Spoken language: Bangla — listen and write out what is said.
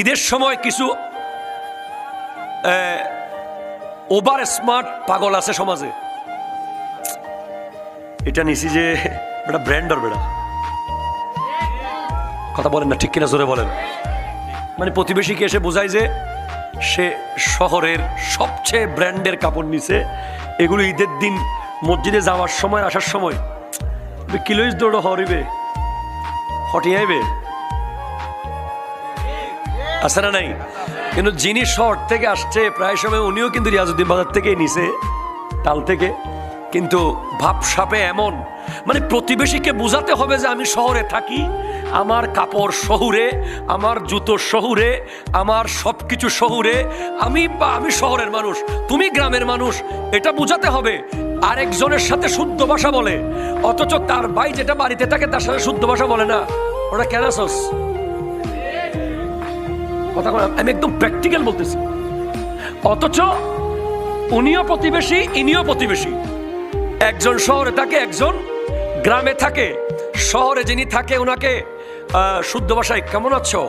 ঈদের সময় কিছু ওভার স্মার্ট পাগল আছে সমাজে। এটা নিছি যে বেটা ব্র্যান্ডার, বেটা কথা বলেন না ঠিক কিনা, জোরে বলেন। মানে প্রতিবেশীকে এসে বোঝায় যে সে শহরের সবচেয়ে ব্র্যান্ডের কাপড় নিছে। এগুলো ঈদের দিন মসজিদে যাওয়ার সময় আসার সময় কিলোইস দৌড় হরিবে হটিয়ে আইবে, আছে না নাই? কিন্তু যিনি শহর থেকে আসছে প্রায় সময় উনিও কিন্তু রিয়াজউদ্দিন বাজার থেকে নিছে, তাল থেকে। কিন্তু ভাবসাপে এমন, মানে প্রতিবেশীকে বোঝাতে হবে যে আমি শহরে থাকি, আমার কাপড় শহুরে, আমার জুতো শহুরে, আমার সব কিছু শহুরে, আমি শহরের মানুষ, তুমি গ্রামের মানুষ, এটা বোঝাতে হবে। আরেকজনের সাথে শুদ্ধ ভাষা বলে, অথচ তার ভাই যেটা বাড়িতে থাকে তার সাথে শুদ্ধ ভাষা বলে না। ওটা কেন আসস? কথা বলে, আমি একদম প্র্যাকটিক্যাল বলতেছি। অথচ উনিও প্রতিবেশী, ইনিও প্রতিবেশী। একজন শহরে থাকে, একজন গ্রামে থাকে। শহরে যিনি থাকে ওনাকে শুদ্ধ ভাষায় কেমন আছো